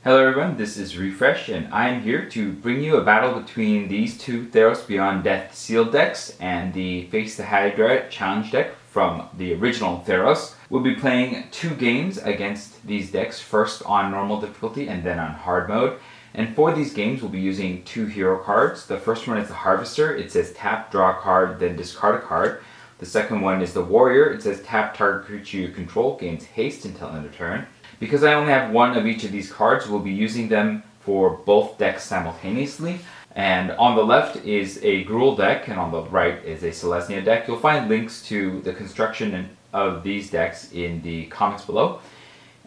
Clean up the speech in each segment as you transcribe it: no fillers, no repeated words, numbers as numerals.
Hello everyone, this is Refresh, and I am here to bring you a battle between these two Theros Beyond Death sealed decks and the Face the Hydra challenge deck from the original Theros. We'll be playing 2 games against these decks, first on normal difficulty and then on hard mode. And for these games, we'll be using 2 hero cards. The first one is the Harvester. It says tap, draw a card, then discard a card. The second one is the Warrior. It says tap, target creature you control, gains haste until end of turn. Because I only have one of each of these cards, we'll be using them for both decks simultaneously. And on the left is a Gruul deck, and on the right is a Selesnya deck. You'll find links to the construction of these decks in the comments below.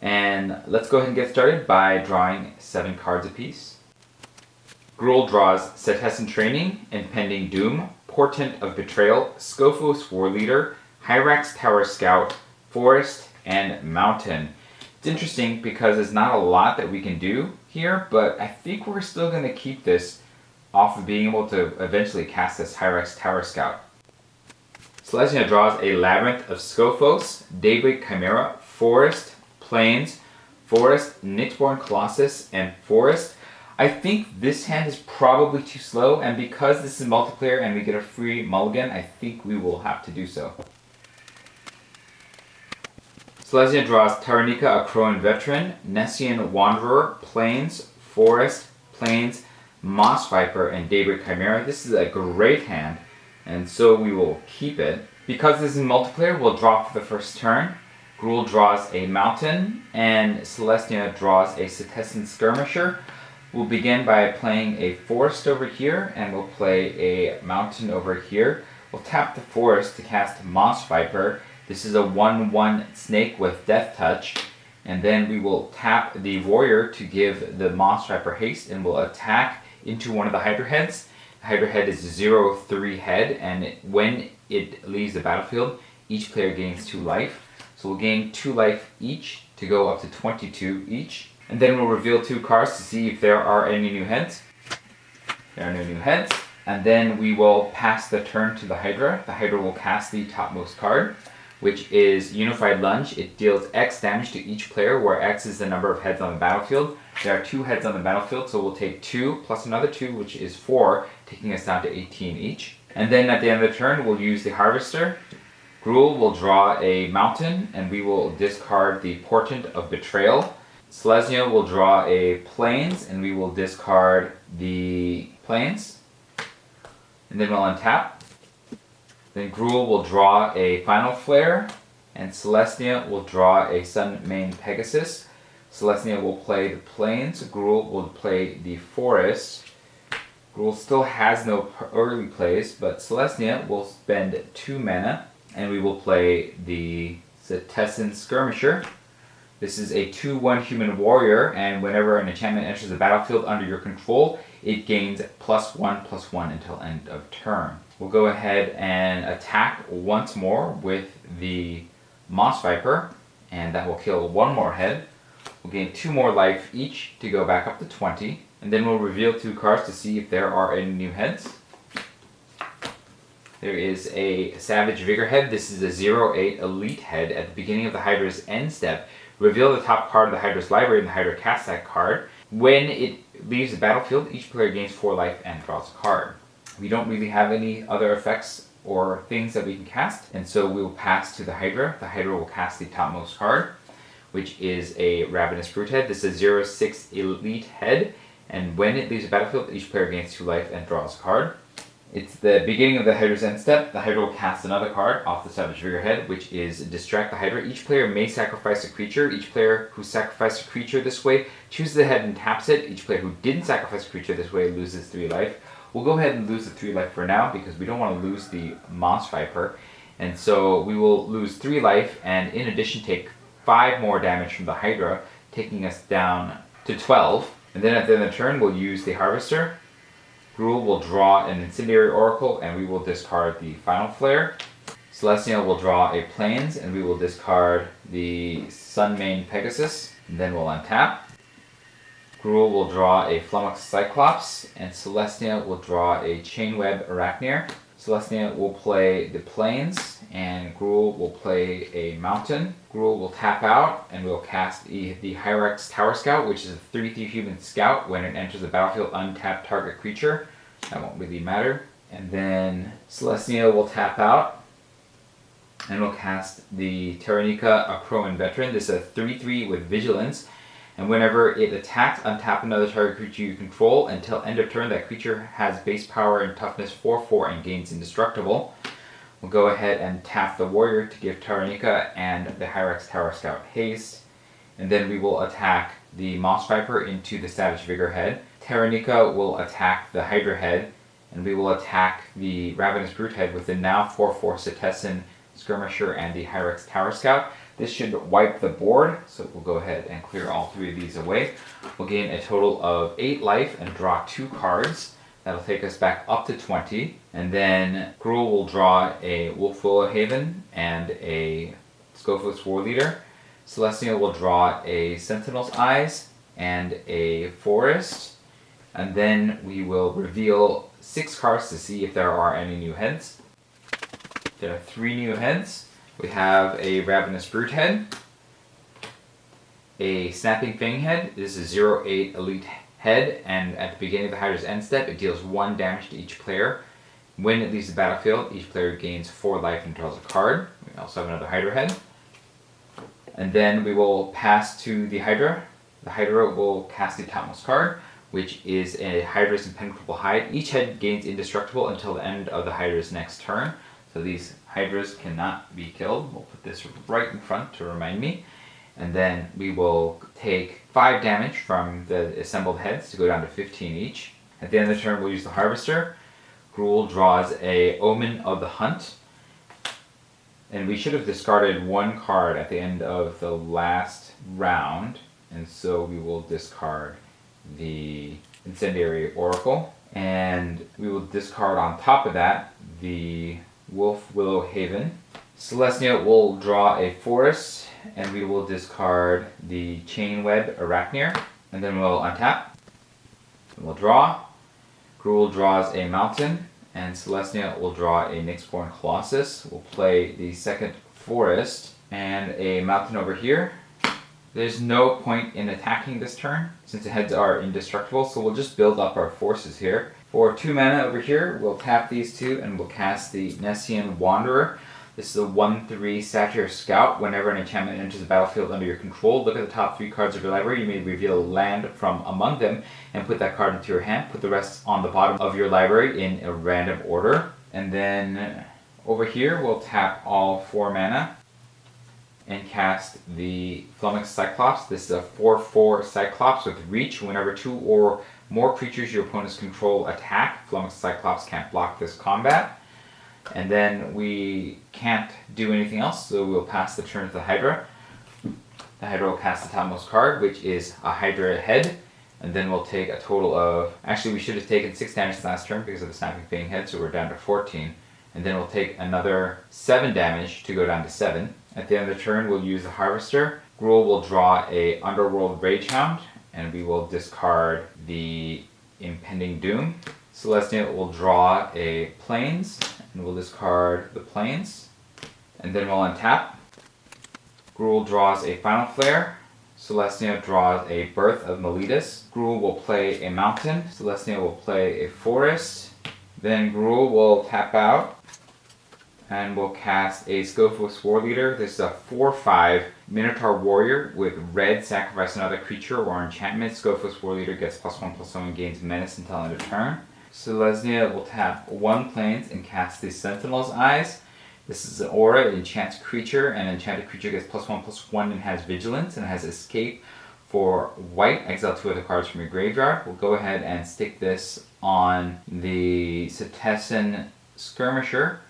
And let's go ahead and get started by drawing 7 cards apiece. Gruul draws Setessan Training, Impending Doom, Portent of Betrayal, Scophos War Leader, Hyrax Tower Scout, Forest, and Mountain. It's interesting because there's not a lot that we can do here, but I think we're still going to keep this off of being able to eventually cast this Hyrax Tower Scout. Selesnya draws a Labyrinth of Scophos, Daybreak Chimera, Forest, Plains, Forest, Nyxborn Colossus, and Forest. I think this hand is probably too slow, and because this is multiplayer and we get a free mulligan, I think we will have to do so. Selesnya draws Taranika, a Crowan Veteran, Nessian Wanderer, Plains, Forest, Plains, Moss Viper, and Daybreak Chimera. This is a great hand, and so we will keep it. Because this is multiplayer, we'll draw for the first turn. Gruul draws a Mountain, and Selesnya draws a Setessan Skirmisher. We'll begin by playing a Forest over here, and we'll play a Mountain over here. We'll tap the Forest to cast Moss Viper. This is a 1/1 snake with Death Touch, and then we will tap the Warrior to give the Moss Viper haste, and we'll attack into one of the Hydra heads. The Hydra head is 0/3 head, and when it leaves the battlefield, each player gains 2 life. So we'll gain 2 life each to go up to 22 each. And then we'll reveal 2 cards to see if there are any new heads. There are no new heads. And then we will pass the turn to the Hydra. The Hydra will cast the topmost card, which is Unified Lunge. It deals X damage to each player, where X is the number of heads on the battlefield. There are 2 heads on the battlefield, so we'll take 2 plus another 2, which is 4, taking us down to 18 each. And then at the end of the turn, we'll use the Harvester. Gruul will draw a Mountain, and we will discard the Portent of Betrayal. Selesnya will draw a Plains, and we will discard the Plains. And then we'll untap. Then Gruul will draw a Final Flare, and Selesnya will draw a Sunmane Pegasus. Selesnya will play the Plains, Gruul will play the Forest. Gruul still has no early plays, but Selesnya will spend 2 mana, and we will play the Setessan Skirmisher. This is a 2/1 human warrior, and whenever an enchantment enters the battlefield under your control, it gains +1/+1 until end of turn. We'll go ahead and attack once more with the Moss Viper, and that will kill 1 more head. We'll gain 2 more life each to go back up to 20, and then we'll reveal 2 cards to see if there are any new heads. There is a Savage Vigor head. This is a 0/8 elite head. At the beginning of the Hydra's end step, reveal the top card of the Hydra's library, and the Hydra casts that card. When it leaves the battlefield, each player gains 4 life and draws a card. We don't really have any other effects or things that we can cast, and so we will pass to the Hydra. The Hydra will cast the topmost card, which is a Ravenous Brute head. This is a 0/6 elite head, and when it leaves the battlefield, each player gains 2 life and draws a card. It's the beginning of the Hydra's end step. The Hydra will cast another card off the Savage Vigor head, which is Distract the Hydra. Each player may sacrifice a creature. Each player who sacrificed a creature this way chooses the head and taps it. Each player who didn't sacrifice a creature this way loses 3 life. We'll go ahead and lose the 3 life for now because we don't want to lose the Moss Viper. And so we will lose 3 life, and in addition take 5 more damage from the Hydra, taking us down to 12. And then at the end of the turn, we'll use the Harvester. Gruul will draw an Incendiary Oracle, and we will discard the Final Flare. Selesnya will draw a Plains, and we will discard the Sunmane Pegasus, and then we'll untap. Gruul will draw a Flummox Cyclops, and Selesnya will draw a Chainweb Arachneer. Celestia will play the plains, and Gruul will play a mountain. Gruul will tap out, and we'll cast the Hyrax Tower Scout, which is a 3/3 human scout. When it enters the battlefield, untap target creature. That won't really matter. And then Celestia will tap out, and we'll cast the Terranica, a Crowan Veteran. This is a 3/3 with Vigilance. And whenever it attacks, untap another target creature you control. Until end of turn, that creature has base power and toughness 4/4 and gains indestructible. We'll go ahead and tap the warrior to give Terranica and the Hyrax Tower Scout haste. And then we will attack the Moss Viper into the Savage Vigor head. Terranica will attack the Hydra head. And we will attack the Ravenous Brute head with the now 4/4 Cetizen Skirmisher and the Hyrax Tower Scout. This should wipe the board, so we'll go ahead and clear all 3 of these away. We'll gain a total of 8 life and draw 2 cards. That'll take us back up to 20. And then Gruul will draw a Wolf Willowhaven and a Scophos War Leader. Celestia will draw a Sentinel's Eyes and a Forest. And then we will reveal 6 cards to see if there are any new heads. There are 3 new heads. We have a Ravenous Brute head, a Snapping Fang head. This is 0/8 elite head, and at the beginning of the Hydra's end step, it deals 1 damage to each player. When it leaves the battlefield, each player gains 4 life and draws a card. We also have another Hydra head. And then we will pass to the Hydra. The Hydra will cast the topmost card, which is a Hydra's Impenetrable Hide. Each head gains indestructible until the end of the Hydra's next turn. So these Hydras cannot be killed. We'll put this right in front to remind me. And then we will take 5 damage from the assembled heads to go down to 15 each. At the end of the turn, we'll use the Harvester. Gruul draws a Omen of the Hunt. And we should have discarded 1 card at the end of the last round. And so we will discard the Incendiary Oracle. And we will discard on top of that the Wolf Willowhaven. Celestia will draw a Forest, and we will discard the Chainweb Arachneer. And then we'll untap. We'll draw. Gruul draws a Mountain, and Celestia will draw a Nyxborn Colossus. We'll play the second Forest and a Mountain over here. There's no point in attacking this turn, since the heads are indestructible, so we'll just build up our forces here. For 2 mana over here, we'll tap these 2 and we'll cast the Nessian Wanderer. This is a 1/3 Satyr Scout. Whenever an enchantment enters the battlefield under your control, look at the top 3 cards of your library. You may reveal a land from among them and put that card into your hand. Put the rest on the bottom of your library in a random order. And then over here, we'll tap all 4 mana and cast the Flummox Cyclops. This is a 4/4 Cyclops with reach. Whenever 2 or more creatures your opponents control attack, Flummox Cyclops can't block this combat. And then we can't do anything else, so we'll pass the turn to the Hydra. The Hydra will cast the topmost card, which is a Hydra head. And then we'll take a total of... Actually, we should have taken 6 damage last turn because of the Snapping Fang head, so we're down to 14. And then we'll take another 7 damage to go down to 7. At the end of the turn, we'll use the Harvester. Gruul will draw a Underworld Ragehound, and we will discard the Impending Doom. Celestia will draw a Plains, and we'll discard the Plains. And then we'll untap. Gruul draws a Final Flare. Celestia draws a Birth of Meletus. Gruul will play a Mountain. Celestia will play a Forest. Then Gruul will tap out. And we'll cast a Scophos War Leader. This is a 4/5 Minotaur Warrior with red, sacrifice another creature or enchantment. Scophos War Leader gets +1/+1 and gains menace until end of turn. Celestia will tap 1 Plains and cast the Sentinel's Eyes. This is an aura, it enchants creature, and an enchanted creature gets +1/+1 and has vigilance and has escape for white. Exile 2 other cards from your graveyard. We'll go ahead and stick this on the Cetizen Skirmisher.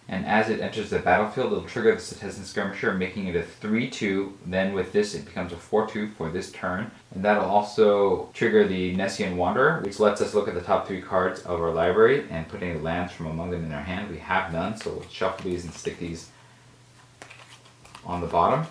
And as it enters the battlefield, it'll trigger the Cetizen Skirmisher, making it a 3/2. Then with this, it becomes a 4/2 for this turn. And that'll also trigger the Nessian Wanderer, which lets us look at the top 3 cards of our library and put any lands from among them in our hand. We have none, so we'll shuffle these and stick these on the bottom.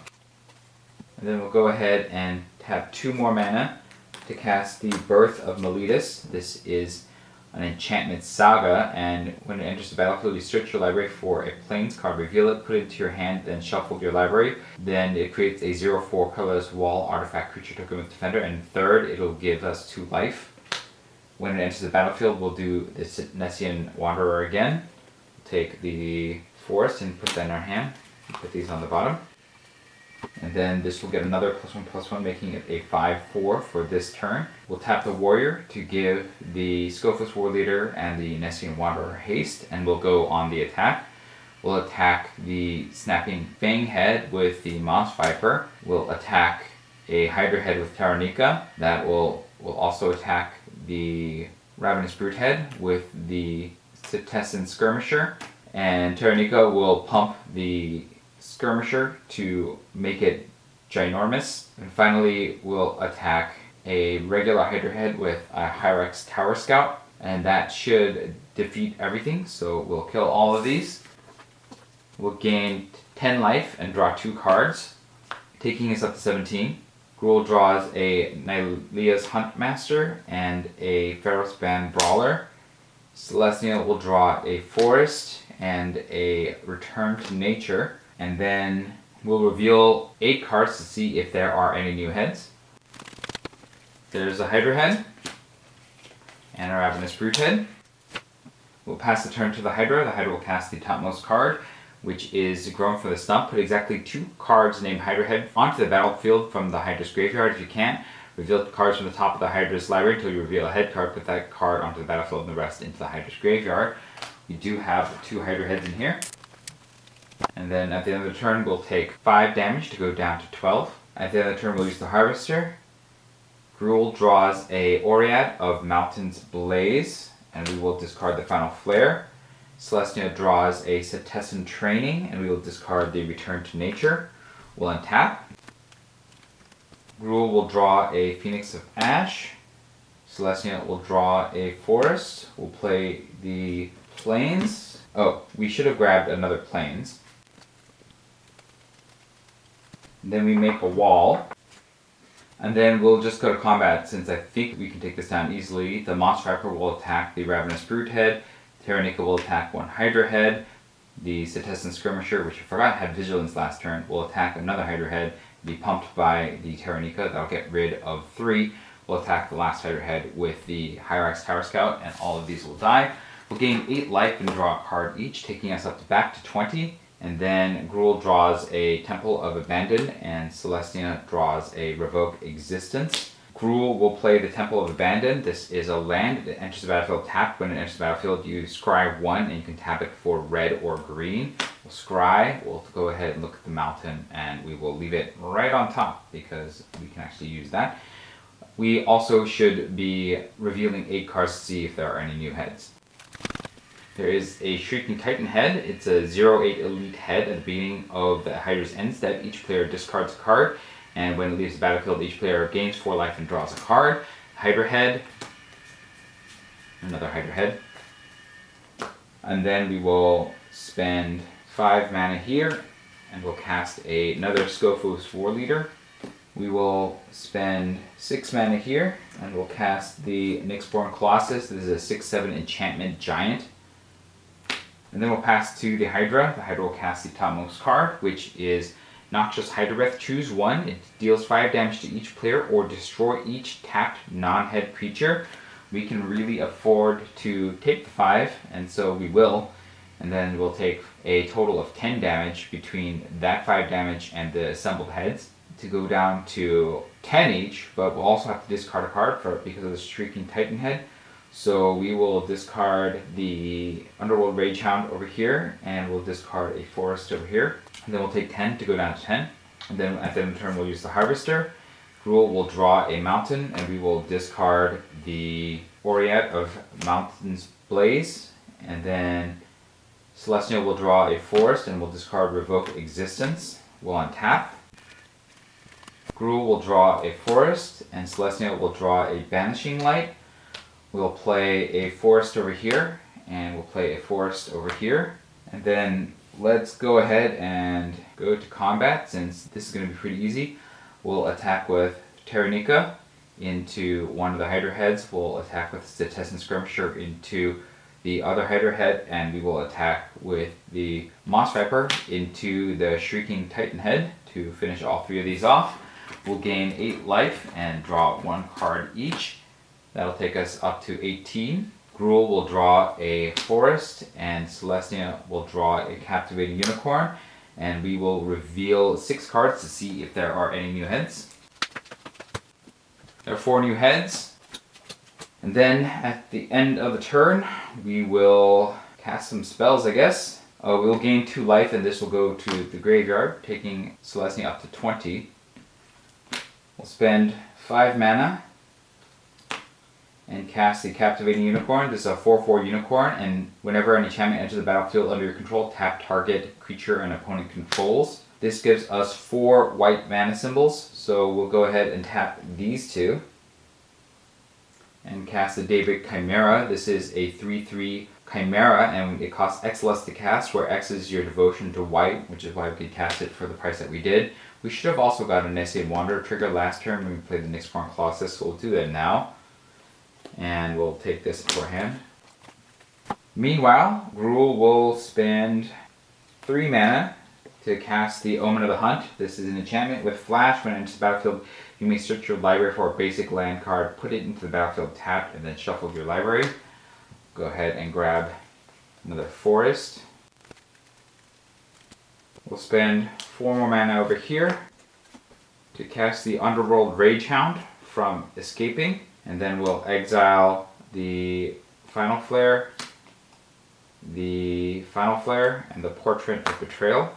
And then we'll go ahead and tap 2 more mana to cast the Birth of Meletus. This is an enchantment saga, and when it enters the battlefield, you search your library for a plains card, reveal it, put it into your hand, then shuffle your library. Then it creates a 0/4 colorless wall artifact creature token with defender, and third, it'll give us 2 life. When it enters the battlefield, we'll do the Nessian Wanderer again. Take the forest and put that in our hand. Put these on the bottom. And then this will get another +1/+1, making it a 5/4 for this turn. We'll tap the warrior to give the Scofus War Leader and the Nessian Wanderer haste, and we'll go on the attack. We'll attack the Snapping Fang Head with the Moss Viper. We'll attack a Hydra Head with Taranika. That will also attack the Ravenous Brute Head with the Citizen Skirmisher. And Taranika will pump the Skirmisher to make it ginormous. And finally, we'll attack a regular Hydra Head with a Hyrax Tower Scout, and that should defeat everything, so we'll kill all of these. We'll gain 10 life and draw 2 cards, taking us up to 17. Gruul draws a Nylea's Huntmaster and a Theros Band Brawler. Celestia will draw a Forest and a Return to Nature. And then we'll reveal 8 cards to see if there are any new heads. There's a Hydra Head and a Ravenous Brute Head. We'll pass the turn to the Hydra. The Hydra will cast the topmost card, which is Grown from the Stump. Put exactly 2 cards named Hydra Head onto the battlefield from the Hydra's graveyard. If you can't, reveal cards from the top of the Hydra's library until you reveal a head card. Put that card onto the battlefield and the rest into the Hydra's graveyard. We do have 2 Hydra Heads in here. And then at the end of the turn, we'll take 5 damage to go down to 12. At the end of the turn, we'll use the Harvester. Gruul draws a Oread of Mountain's Blaze, and we will discard the Final Flare. Celestia draws a Citizen Training, and we will discard the Return to Nature. We'll untap. Gruul will draw a Phoenix of Ash. Celestia will draw a Forest. We'll play the Plains. Oh, we should have grabbed another Plains. Then we make a wall. And then we'll just go to combat since I think we can take this down easily. The Moss Viper will attack the Ravenous Brute Head. Taranika will attack 1 Hydra Head. The Citizen Skirmisher, which I forgot had Vigilance last turn, will attack another Hydra Head. Be pumped by the Taranika. That'll get rid of 3. We'll attack the last Hydra Head with the Hyrax Tower Scout, and all of these will die. We'll gain 8 life and draw a card each, taking us back to 20. And then Gruul draws a Temple of Abandon, and Celestia draws a Revoke Existence. Gruul will play the Temple of Abandon. This is a land. It enters the battlefield tapped. When it enters the battlefield, you scry 1, and you can tap it for red or green. We'll scry. We'll go ahead and look at the mountain, and we will leave it right on top because we can actually use that. We also should be revealing 8 cards to see if there are any new heads. There is a Shrieking Titan head. It's a 0/8 elite head at the beginning of the Hydra's end step. Each player discards a card, and when it leaves the battlefield, each player gains 4 life and draws a card. Hydra head. Another Hydra head. And then we will spend 5 mana here, and we'll cast another Scofus War Leader. We will spend 6 mana here, and we'll cast the Nyxborn Colossus. This is a 6/7 enchantment giant. And then we'll pass to the Hydra. The Hydra will cast the topmost card, which is Noxious Hydra Breath. Choose 1. It deals 5 damage to each player or destroy each tapped non-head creature. We can really afford to take the 5, and so we will. And then we'll take a total of 10 damage between that 5 damage and the assembled heads to go down to 10 each, but we'll also have to discard a card because of the Shrieking Titan head. So we will discard the Underworld Ragehound over here, and we'll discard a Forest over here. And then we'll take 10 to go down to 10. And then at the end of the turn, we'll use the Harvester. Gruul will draw a mountain, and we will discard the Oread of Mountain's Blaze. And then Celestia will draw a Forest, and we'll discard Revoke Existence. We'll untap. Gruul will draw a Forest, and Celestia will draw a Banishing Light. We'll play a Forest over here, and we'll play a Forest over here. And then let's go ahead and go to combat, since this is going to be pretty easy. We'll attack with Taranika. into one of the Hydra heads. We'll attack with the Cetizen Skirmisher into the other Hydra head, and we will attack with the Moss Viper into the Shrieking Titan head to finish all three of these off. We'll gain 8 life and draw 1 card each. That'll take us up to 18. Gruul will draw a Forest, and Celestia will draw a Captivating Unicorn, and we will reveal 6 cards to see if there are any new heads. There are 4 new heads. And then at the end of the turn, we will cast some spells, I guess. We'll gain 2 life, and this will go to the graveyard, taking Celestia up to 20. We'll spend 5 mana and cast the Captivating Unicorn. This is a 4/4 unicorn, and whenever an enchantment enters the battlefield under your control, tap target creature an opponent controls. This gives us 4 white mana symbols, so we'll go ahead and tap these 2 and cast the Daybreak Chimera. This is a 3/3 Chimera, and it costs X less to cast, where X is your devotion to white, which is why we could cast it for the price that we did. We should have also got a Nessian Wanderer trigger last turn when we played the Nyxborn Colossus, so we'll do that now. And we'll take this into our hand. Meanwhile, Gruul will spend 3 mana to cast the Omen of the Hunt. This is an enchantment with flash. When it enters the battlefield, you may search your library for a basic land card, put it into the battlefield tapped, and then shuffle your library. Go ahead and grab another Forest. We'll spend 4 more mana over here to cast the Underworld Ragehound from Escaping. And then we'll exile the Final Flare, and the Portrait of Betrayal.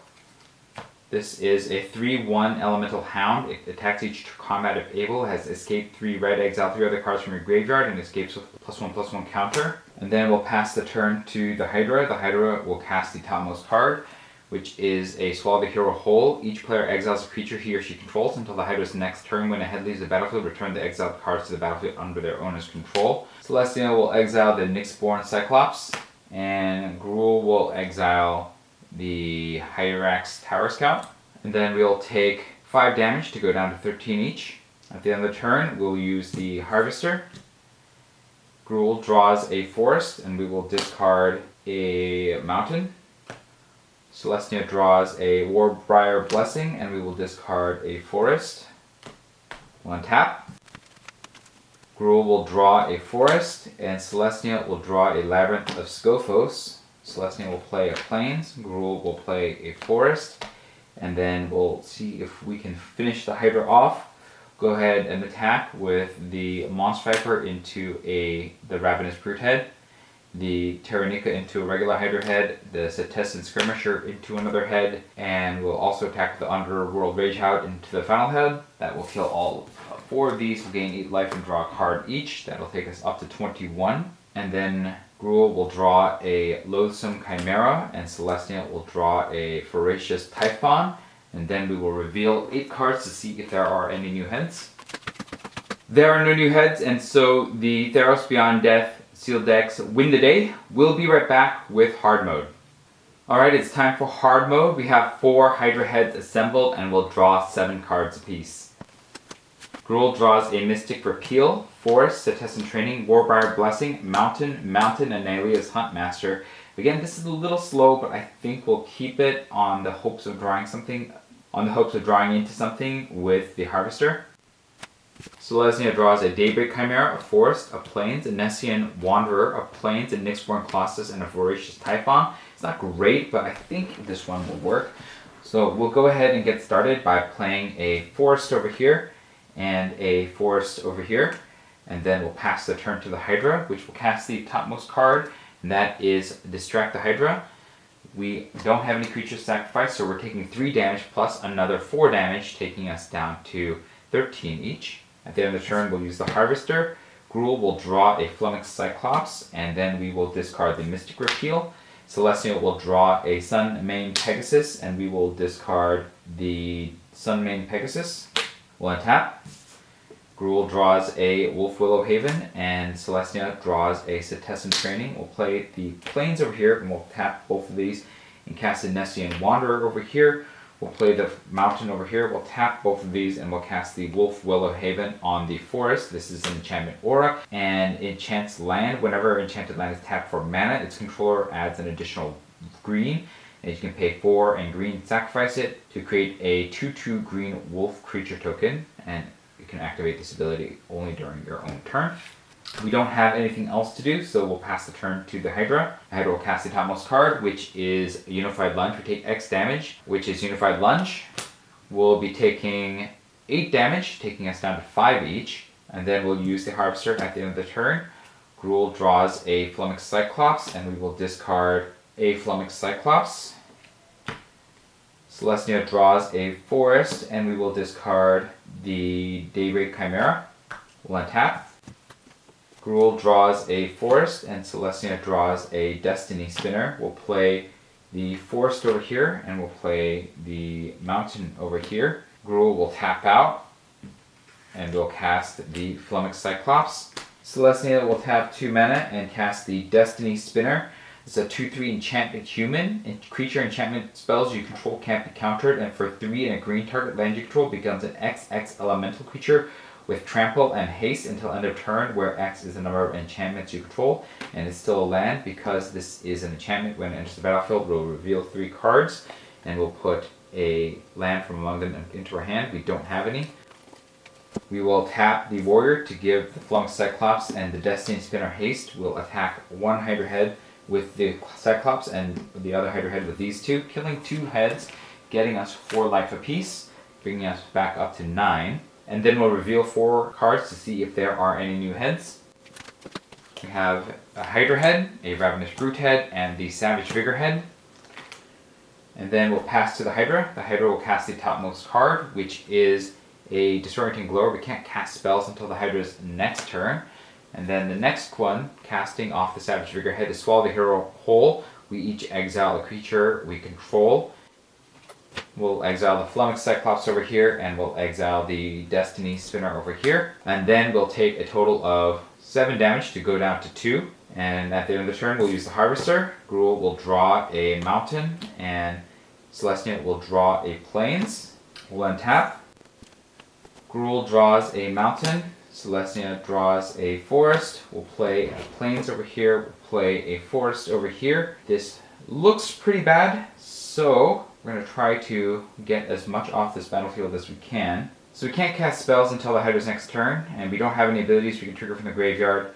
This is a 3/1 Elemental Hound. It attacks each combat if able, has escaped 3 red, exile 3 other cards from your graveyard, and escapes with +1/+1 counter. And then we'll pass the turn to the Hydra. The Hydra will cast the topmost card, which is a Swallow the Hero Whole. Each player exiles a creature he or she controls until the Hydra's next turn. When a head leaves the battlefield, return the exiled cards to the battlefield under their owner's control. Celestia will exile the Nyxborn Cyclops, and Gruul will exile the Hyrax Tower Scout. And then we'll take 5 damage to go down to 13 each. At the end of the turn, we'll use the Harvester. Gruul draws a Forest, and we will discard a Mountain. Celestia draws a Warbriar Blessing, and we will discard a Forest. We'll untap. Gruul will draw a Forest, and Celestia will draw a Labyrinth of Scophos. Celestia will play a Plains, Gruul will play a Forest, and then we'll see if we can finish the Hydra off. Go ahead and attack with the Moss Viper into the Ravenous Brute head, the Terranica into a regular Hydra head, the Cetizen Skirmisher into another head, and we'll also attack the Underworld Ragehound into the final head. That will kill all 4 of these. We'll gain 8 life and draw a card each. That'll take us up to 21. And then Gruul will draw a Loathsome Chimera, and Celestia will draw a Voracious Typhon, and then we will reveal 8 cards to see if there are any new heads. There are no new heads, and so the Theros Beyond Death sealed decks win the day. We'll be right back with hard mode. Alright, it's time for hard mode. We have 4 Hydra heads assembled, and we'll draw 7 cards apiece. Gruul draws a Mystic Repeal, Forest, Cetizen Training, Warbriar Blessing, Mountain, and Nylea's Huntmaster. Again, this is a little slow, but I think we'll keep it on the hopes of drawing into something with the Harvester. Celestia draws a Daybreak Chimera, a Forest, a Plains, a Nessian Wanderer, a Plains, a Nyxborn Colossus, and a Voracious Typhon. It's not great, but I think this one will work. So we'll go ahead and get started by playing a Forest over here and a Forest over here. And then we'll pass the turn to the Hydra, which will cast the topmost card, and that is Distract the Hydra. We don't have any creatures sacrificed, so we're taking 3 damage plus another 4 damage, taking us down to 13 each. At the end of the turn, we'll use the Harvester. Gruul will draw a Flummox Cyclops, and then we will discard the Mystic Repeal. Celestia will draw a Sun Mane Pegasus, and we will discard the Sun Mane Pegasus. We'll untap. Gruul draws a Wolf Willow Haven, and Celestia draws a Cetizen Training. We'll play the Plains over here, and we'll tap both of these and cast a Nessian Wanderer over here. We'll play the mountain over here. We'll tap both of these and we'll cast the Wolf Willow Haven on the forest. This is an enchantment aura and enchants land. Whenever enchanted land is tapped for mana, its controller adds an additional green. And you can pay 4 and green, sacrifice it to create a 2/2 green wolf creature token. And you can activate this ability only during your own turn. We don't have anything else to do, so we'll pass the turn to the Hydra. The Hydra will cast the topmost card, which is Unified Lunge. We take X damage, which is Unified Lunge. We'll be taking 8 damage, taking us down to 5 each. And then we'll use the Harvester at the end of the turn. Gruul draws a Flummox Cyclops, and we will discard a Flummox Cyclops. Celestia draws a Forest, and we will discard the Daybreak Chimera. We'll untap. Gruul draws a Forest, and Celestia draws a Destiny Spinner. We'll play the Forest over here, and we'll play the Mountain over here. Gruul will tap out, and we'll cast the Flummox Cyclops. Celestia will tap 2 mana and cast the Destiny Spinner. It's a 2/3 enchantment human. Creature enchantment spells you control can't be countered, and for 3 and a green target land you control becomes an XX elemental creature with trample and haste until end of turn, where X is the number of enchantments you control, and it's still a land. Because this is an enchantment, when it enters the battlefield, we'll reveal 3 cards, and we'll put a land from among them into our hand. We don't have any. We will tap the warrior to give the Flummox Cyclops and the Destiny Spinner haste. We'll attack 1 Hydra head with the Cyclops and the other Hydra head with these 2, killing 2 heads, getting us 4 life apiece, bringing us back up to 9. And then we'll reveal 4 cards to see if there are any new heads. We have a Hydra head, a Ravenous Brute head, and the Savage Vigor head. And then we'll pass to the Hydra. The Hydra will cast the topmost card, which is a Disorienting Glow. We can't cast spells until the Hydra's next turn. And then the next one, casting off the Savage Vigor head, to swallow the hero whole. We each exile a creature we control. We'll exile the Flummox Cyclops over here, and we'll exile the Destiny Spinner over here. And then we'll take a total of 7 damage to go down to 2. And at the end of the turn, we'll use the Harvester. Gruul will draw a Mountain, and Celestia will draw a Plains. We'll untap. Gruul draws a Mountain. Celestia draws a Forest. We'll play a Plains over here. We'll play a Forest over here. This looks pretty bad, so we're going to try to get as much off this battlefield as we can. So we can't cast spells until the Hydra's next turn, and we don't have any abilities we can trigger from the graveyard.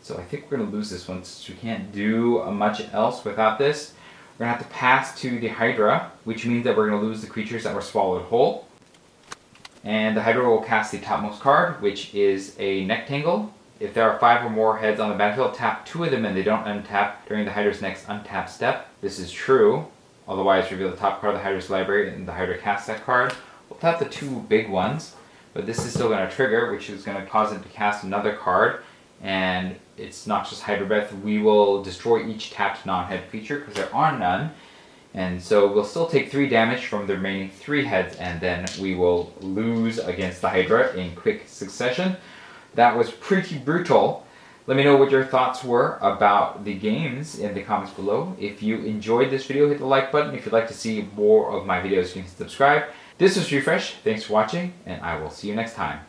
So I think we're going to lose this one since we can't do much else without this. We're going to have to pass to the Hydra, which means that we're going to lose the creatures that were swallowed whole. And the Hydra will cast the topmost card, which is a Nectangle. If there are 5 or more heads on the battlefield, tap 2 of them and they don't untap during the Hydra's next untap step. This is true. Otherwise, reveal the top card of the Hydra's library and the Hydra casts that card. We'll tap the 2 big ones, but this is still going to trigger, which is going to cause it to cast another card. And it's not just Hydra Breath. We will destroy each tapped non-head creature because there are none. And so we'll still take 3 damage from the remaining 3 heads, and then we will lose against the Hydra in quick succession. That was pretty brutal. Let me know what your thoughts were about the games in the comments below. If you enjoyed this video, hit the like button. If you'd like to see more of my videos, you can subscribe. This was Refresh. Thanks for watching, and I will see you next time.